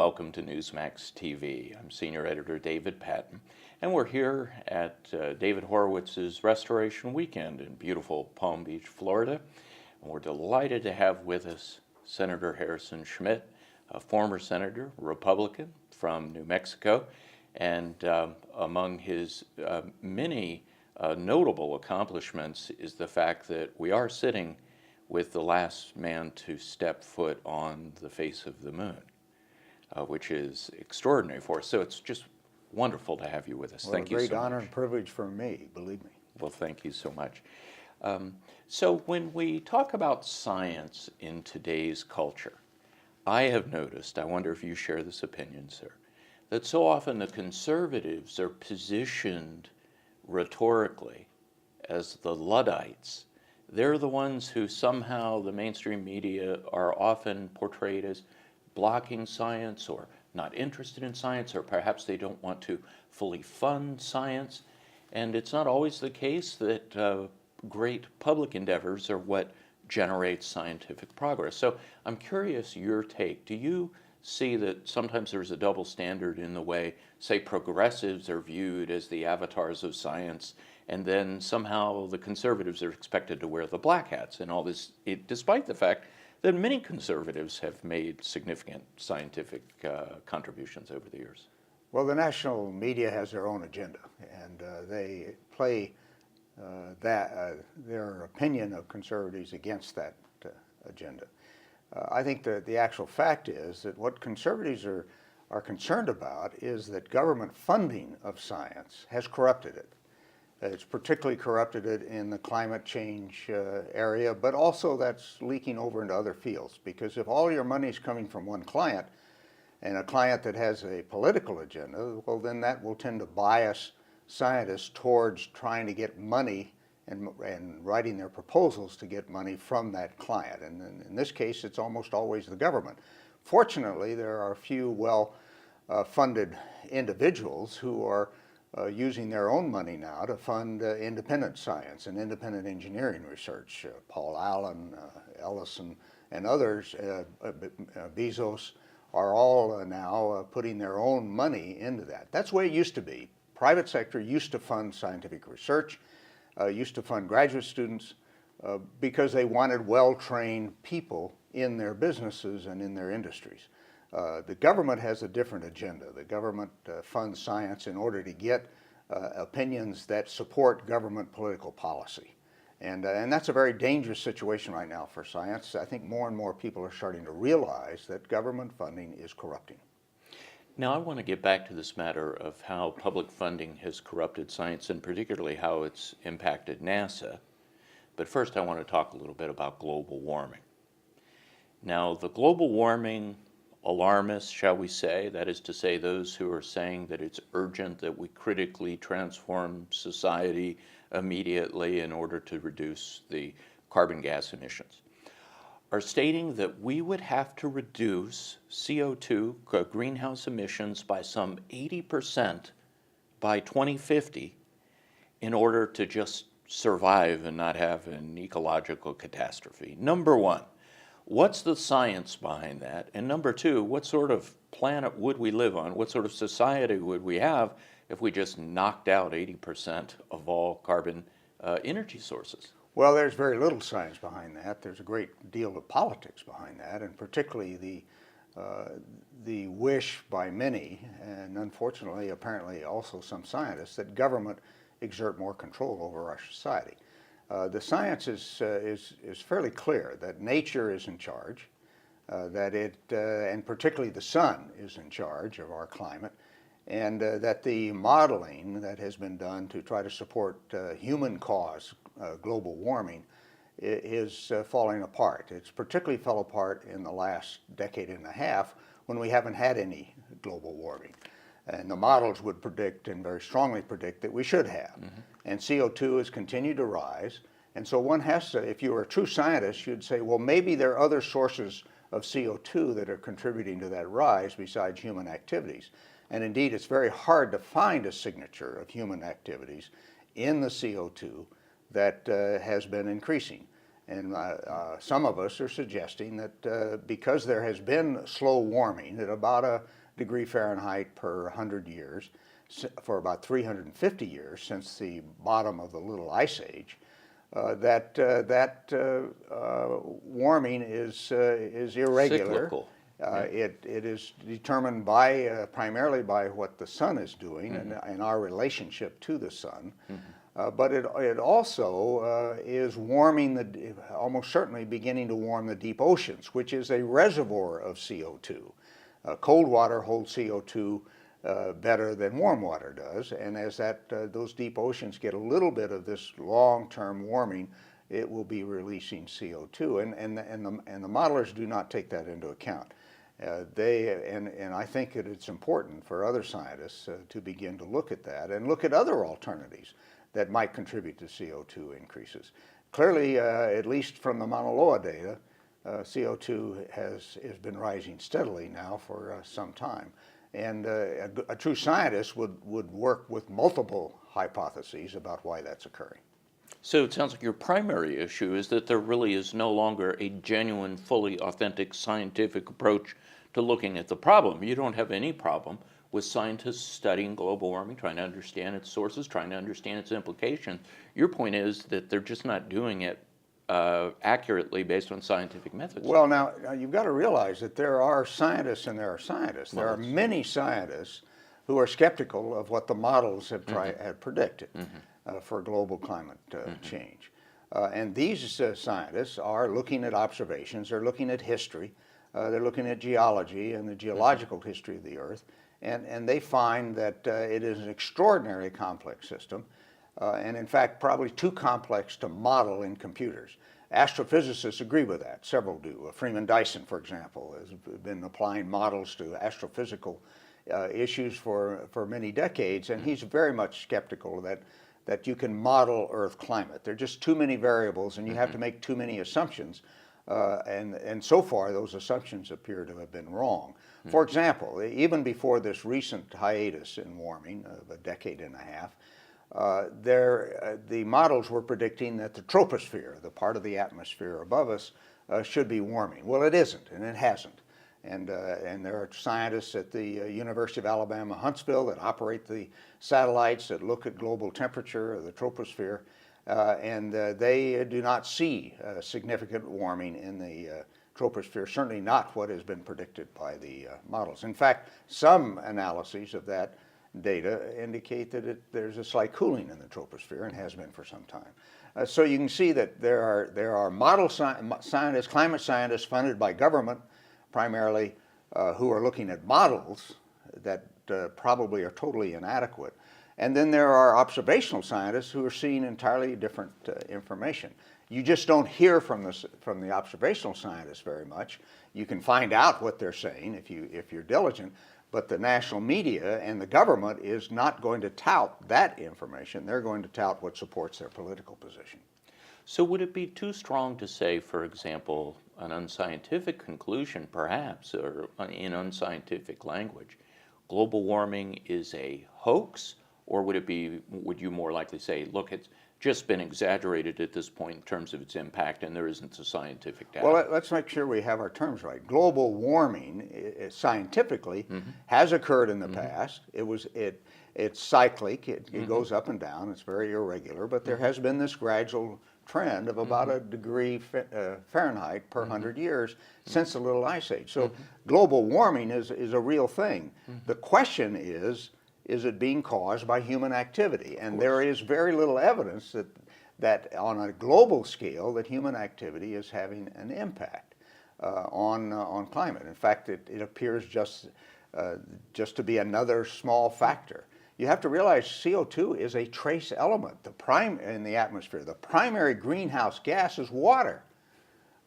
welcome to Newsmax TV. I'm Senior Editor David Patton, and we're here at David Horowitz's Restoration Weekend in beautiful Palm Beach, Florida. And we're delighted to have with us Senator Harrison Schmitt, a former senator, Republican from New Mexico, and among his many notable accomplishments is the fact that we are sitting with the last man to step foot on the face of the moon, which is extraordinary for us. So it's just wonderful to have you with us. Well, thank you so much. A great honor and privilege for me, believe me. Well, thank you so much. So when we talk about science in today's culture, I have noticed, I wonder if you share this opinion, sir, that so often the conservatives are positioned rhetorically as the Luddites. They're the ones who somehow the mainstream media are often portrayed as blocking science or not interested in science, or perhaps they don't want to fully fund science. And it's not always the case that great public endeavors are what generates scientific progress. So I'm curious your take. Do you see that sometimes there's a double standard in the way, say, progressives are viewed as the avatars of science, and then somehow the conservatives are expected to wear the black hats and all this, despite the fact that many conservatives have made significant scientific contributions over the years? Well, the national media has their own agenda, and they play their opinion of conservatives against that agenda. I think that the actual fact is that what conservatives are concerned about is that government funding of science has corrupted it. It's particularly corrupted it in the climate change area, but also that's leaking over into other fields. Because if all your money is coming from one client, and a client that has a political agenda, well, then that will tend to bias scientists towards trying to get money and writing their proposals to get money from that client. And in this case, it's almost always the government. Fortunately, there are a few well-funded individuals who are using their own money now to fund independent science and independent engineering research. Paul Allen, Ellison, and others, Bezos, are all now putting their own money into that. That's the way it used to be. Private sector used to fund scientific research, used to fund graduate students because they wanted well-trained people in their businesses and in their industries. The government has a different agenda. The government funds science in order to get opinions that support government political policy. And that's a very dangerous situation right now for science. I think more and more people are starting to realize that government funding is corrupting. Now, I want to get back to this matter of how public funding has corrupted science, and particularly how it's impacted NASA. But first, I want to talk a little bit about global warming. Now, the global warming alarmists, shall we say, that is to say those who are saying that it's urgent that we critically transform society immediately in order to reduce the carbon gas emissions, are stating that we would have to reduce CO2, greenhouse emissions, by some 80% by 2050 in order to just survive and not have an ecological catastrophe. Number one, what's the science behind that? And number two, what sort of planet would we live on? What sort of society would we have if we just knocked out 80% of all carbon energy sources? Well, there's very little science behind that. There's a great deal of politics behind that, and particularly the wish by many, and unfortunately, apparently also some scientists, that government exert more control over our society. The science is fairly clear that nature is in charge, that and particularly the sun is in charge of our climate, and that the modeling that has been done to try to support human-caused global warming is falling apart. It's particularly fell apart in the last decade and a half when we haven't had any global warming. And the models would predict, and very strongly predict, that we should have. Mm-hmm. And CO2 has continued to rise. And so one has to, if you were a true scientist, you'd say, well, maybe there are other sources of CO2 that are contributing to that rise besides human activities. And indeed, it's very hard to find a signature of human activities in the CO2 that has been increasing. And some of us are suggesting that because there has been slow warming at about a degree Fahrenheit per 100 years for about 350 years since the bottom of the Little Ice Age, that warming is irregular. Cyclical. It is determined by primarily by what the sun is doing and our relationship to the sun. But it also is warming almost certainly beginning to warm the deep oceans, which is a reservoir of CO2. Cold water holds CO2 better than warm water does, and as those deep oceans get a little bit of this long-term warming, it will be releasing CO2, and the modelers do not take that into account. And I think that it's important for other scientists to begin to look at that and look at other alternatives that might contribute to CO2 increases. Clearly, at least from the Mauna Loa data, CO2 has been rising steadily now for some time. And a true scientist would work with multiple hypotheses about why that's occurring. So it sounds like your primary issue is that there really is no longer a genuine, fully authentic scientific approach to looking at the problem. You don't have any problem with scientists studying global warming, trying to understand its sources, trying to understand its implications. Your point is that they're just not doing it accurately based on scientific methods. Well, now you've got to realize that there are scientists and there are scientists. There are many scientists who are skeptical of what the models have had predicted for global climate change. And these scientists are looking at observations, they're looking at history, they're looking at geology and the geological history of the Earth, and they find that it is an extraordinarily complex system, and in fact probably too complex to model in computers. Astrophysicists agree with that, several do. Freeman Dyson, for example, has been applying models to astrophysical issues for many decades, and he's very much skeptical that you can model Earth climate. There are just too many variables, and you have to make too many assumptions, and so far those assumptions appear to have been wrong. For example, even before this recent hiatus in warming of a decade and a half, the models were predicting that the troposphere, the part of the atmosphere above us, should be warming. Well, it isn't, and it hasn't. And there are scientists at the University of Alabama, Huntsville, that operate the satellites that look at global temperature of the troposphere, and they do not see significant warming in the troposphere, certainly not what has been predicted by the models. In fact, some analyses of that data indicate that there's a slight cooling in the troposphere and has been for some time. So you can see that there are model scientists, climate scientists funded by government primarily, who are looking at models that probably are totally inadequate. And then there are observational scientists who are seeing entirely different information. You just don't hear from the observational scientists very much. You can find out what they're saying if you're diligent, but the national media and the government is not going to tout that information. They're going to tout what supports their political position. So would it be too strong to say, for example, an unscientific conclusion, perhaps, or in unscientific language, global warming is a hoax? Or would you more likely say, look, it's just been exaggerated at this point in terms of its impact, and there isn't a scientific data? Well, let's make sure we have our terms right. Global warming, scientifically, has occurred in the past. It's cyclic. It goes up and down. It's very irregular. But there has been this gradual trend of about a degree Fahrenheit per 100 years since the Little Ice Age. So global warming is a real thing. The question is it being caused by human activity? And there is very little evidence that on a global scale that human activity is having an impact on climate. In fact, it appears just to be another small factor. You have to realize CO2 is a trace element in the atmosphere. The primary greenhouse gas is water,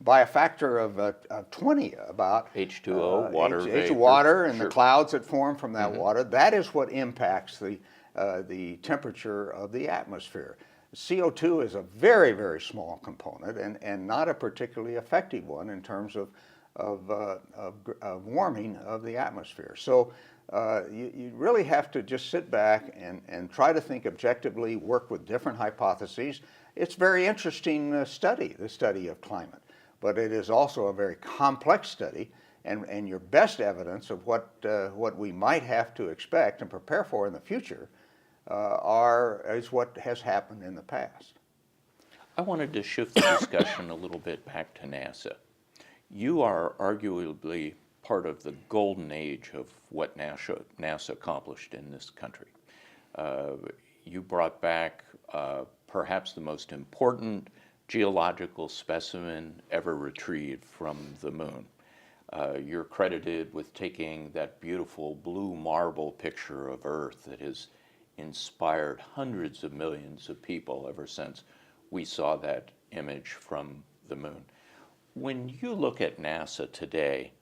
by a factor of 20, about H2O, water vapor. Water and the clouds that form from that water. That is what impacts the temperature of the atmosphere. CO2 is a very, very small component and not a particularly effective one in terms of warming of the atmosphere. So you really have to just sit back and try to think objectively, work with different hypotheses, It's a very interesting study, the study of climate, but it is also a very complex study, and your best evidence of what we might have to expect and prepare for in the future is what has happened in the past. I wanted to shift the discussion a little bit back to NASA. You are arguably part of the golden age of what NASA accomplished in this country. You brought back perhaps the most important geological specimen ever retrieved from the moon. You're credited with taking that beautiful blue marble picture of Earth that has inspired hundreds of millions of people ever since we saw that image from the moon. When you look at NASA today,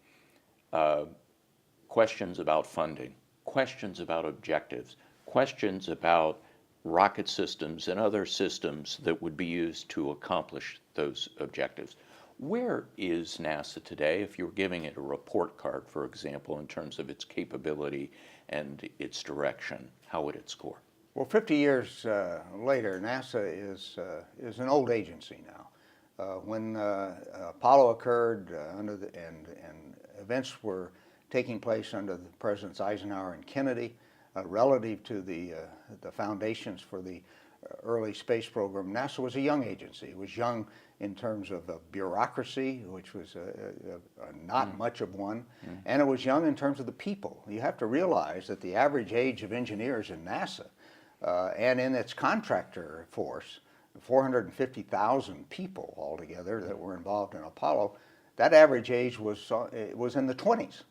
questions about funding, questions about objectives, questions about rocket systems and other systems that would be used to accomplish those objectives. Where is NASA today, if you were giving it a report card, for example, in terms of its capability and its direction? How would it score? Well, 50 years later, NASA is an old agency now. When Apollo occurred and events were taking place under the Presidents Eisenhower and Kennedy, relative to the foundations for the early space program, NASA was a young agency. It was young in terms of bureaucracy, which was not much of one, and it was young in terms of the people. You have to realize that the average age of engineers in NASA and in its contractor force, 450,000 people altogether that were involved in Apollo, that average age was in the 20s.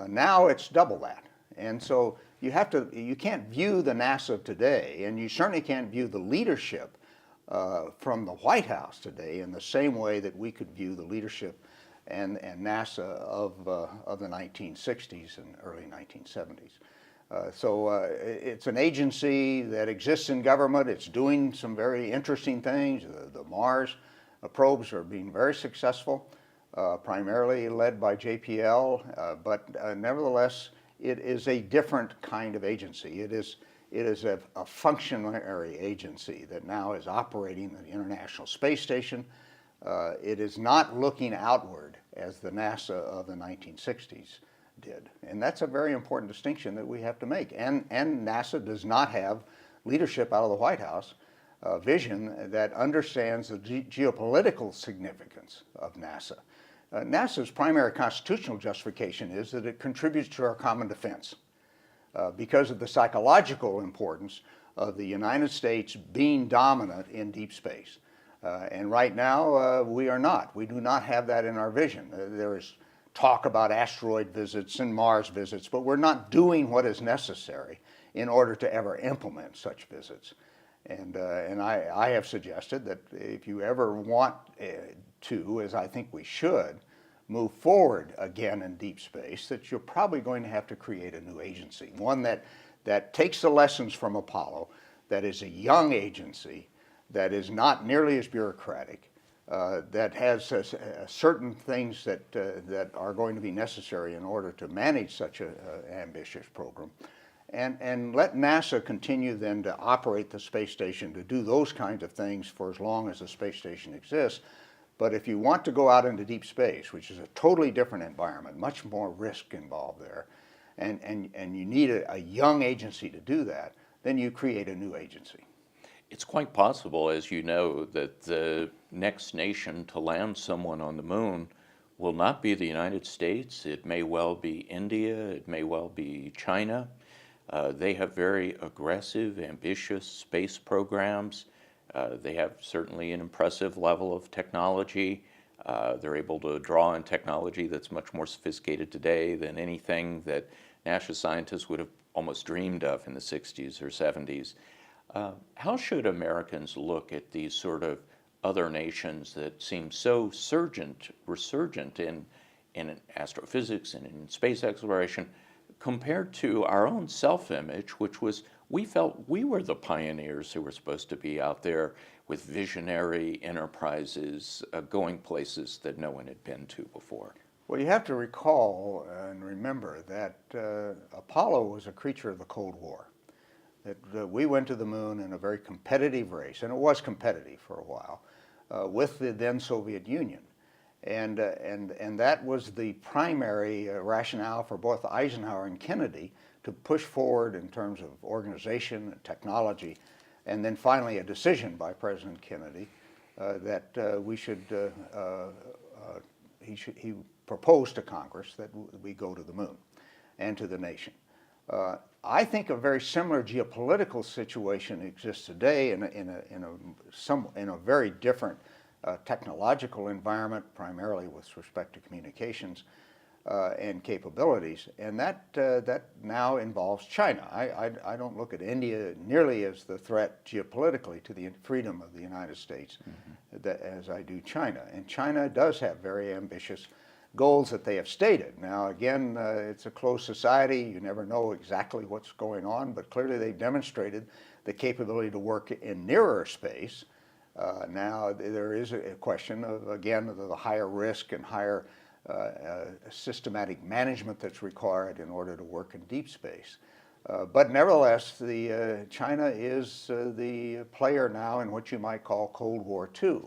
Now it's double that. And so you can't view the NASA of today, and you certainly can't view the leadership from the White House today in the same way that we could view the leadership and NASA of the 1960s and early 1970s. It's an agency that exists in government. It's doing some very interesting things. The Mars probes are being very successful, primarily led by JPL, but nevertheless, it is a different kind of agency. It is a functionary agency that now is operating the International Space Station. It is not looking outward as the NASA of the 1960s did. And that's a very important distinction that we have to make. And NASA does not have leadership out of the White House vision that understands the geopolitical significance of NASA. NASA's primary constitutional justification is that it contributes to our common defense because of the psychological importance of the United States being dominant in deep space. And right now, we are not. We do not have that in our vision. There is talk about asteroid visits and Mars visits, but we're not doing what is necessary in order to ever implement such visits. And I have suggested that if you ever want to, as I think we should, move forward again in deep space, that you're probably going to have to create a new agency, one that takes the lessons from Apollo, that is a young agency, that is not nearly as bureaucratic, that has certain things that are going to be necessary in order to manage such an ambitious program. And let NASA continue then to operate the space station, to do those kinds of things for as long as the space station exists. But if you want to go out into deep space, which is a totally different environment, much more risk involved there, and you need a young agency to do that, then you create a new agency. It's quite possible, as you know, that the next nation to land someone on the moon will not be the United States. It may well be India. It may well be China. They have very aggressive, ambitious space programs. They have certainly an impressive level of technology. They're able to draw on technology that's much more sophisticated today than anything that NASA scientists would have almost dreamed of in the 60s or 70s. How should Americans look at these sort of other nations that seem so resurgent in astrophysics and in space exploration, compared to our own self-image, which was, we felt we were the pioneers who were supposed to be out there with visionary enterprises, going places that no one had been to before? Well, you have to recall and remember that Apollo was a creature of the Cold War. that we went to the moon in a very competitive race, and it was competitive for a while, with the then Soviet Union. And that was the primary rationale for both Eisenhower and Kennedy to push forward in terms of organization and technology, and then finally a decision by President Kennedy that he proposed to Congress that we go to the moon and to the nation. I think a very similar geopolitical situation exists today in a very different technological environment, primarily with respect to communications and capabilities, and that now involves China. I don't look at India nearly as the threat geopolitically to the freedom of the United States as I do China. And China does have very ambitious goals that they have stated. Now, again, it's a closed society. You never know exactly what's going on, but clearly they've demonstrated the capability to work in nearer space. Now, there is a question of, again, the higher risk and higher systematic management that's required in order to work in deep space. But nevertheless, China is the player now in what you might call Cold War II.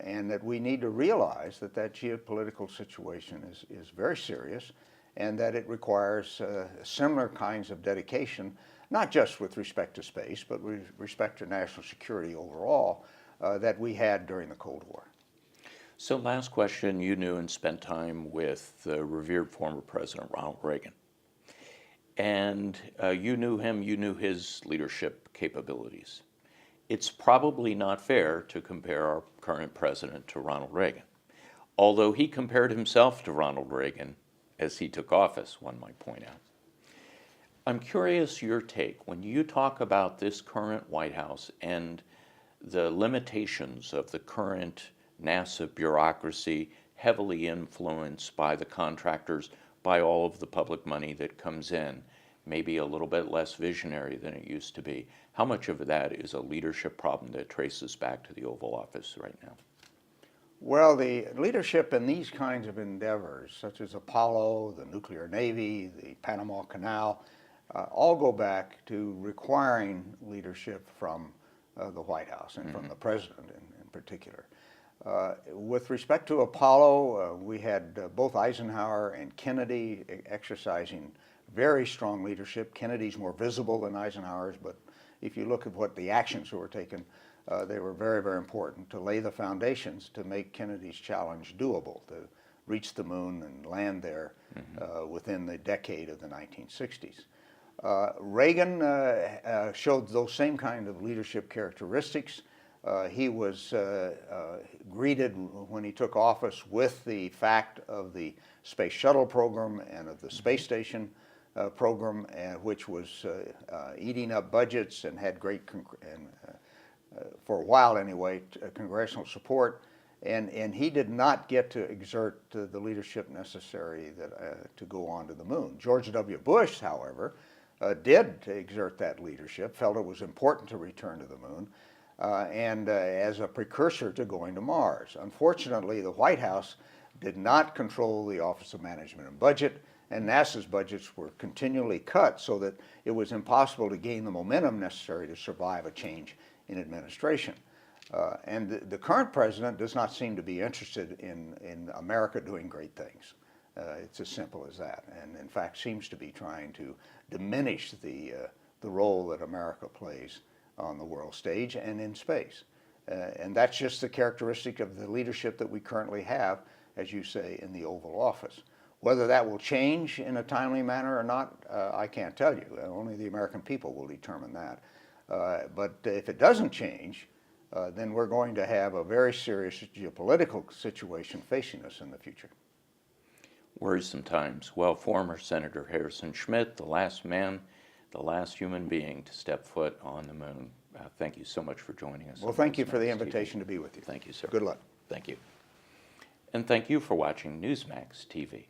And that we need to realize that geopolitical situation is very serious, and that it requires similar kinds of dedication, not just with respect to space, but with respect to national security overall, that we had during the Cold War. So last question, you knew and spent time with the revered former President Ronald Reagan. And you knew him, you knew his leadership capabilities. It's probably not fair to compare our current president to Ronald Reagan, although he compared himself to Ronald Reagan as he took office, one might point out. I'm curious your take when you talk about this current White House and the limitations of the current NASA bureaucracy, heavily influenced by the contractors, by all of the public money that comes in, maybe a little bit less visionary than it used to be. How much of that is a leadership problem that traces back to the Oval Office right now? Well, the leadership in these kinds of endeavors, such as Apollo, the nuclear navy, the Panama Canal, all go back to requiring leadership from the White House and from the president in particular. With respect to Apollo, we had both Eisenhower and Kennedy exercising very strong leadership. Kennedy's more visible than Eisenhower's, but if you look at what the actions were taken, they were very, very important to lay the foundations to make Kennedy's challenge doable, to reach the moon and land there within the decade of the 1960s. Reagan showed those same kind of leadership characteristics. He was greeted when he took office with the fact of the Space Shuttle program and of the space station program, which was eating up budgets and had great, for a while anyway, congressional support. And he did not get to exert the leadership necessary to go on to the moon. George W. Bush, however, did exert that leadership, felt it was important to return to the moon, and as a precursor to going to Mars. Unfortunately, the White House did not control the Office of Management and Budget, and NASA's budgets were continually cut so that it was impossible to gain the momentum necessary to survive a change in administration. And the current president does not seem to be interested in America doing great things. It's as simple as that, and in fact seems to be trying to diminish the role that America plays on the world stage and in space. And that's just the characteristic of the leadership that we currently have, as you say, in the Oval Office. Whether that will change in a timely manner or not, I can't tell you. Only the American people will determine that. But if it doesn't change, then we're going to have a very serious geopolitical situation facing us in the future. Worrisome times. Well, former Senator Harrison Schmitt, the last man, the last human being to step foot on the moon. Thank you so much for joining us. Well, thank you for the invitation to be with you. Thank you, sir. Good luck. Thank you. And thank you for watching Newsmax TV.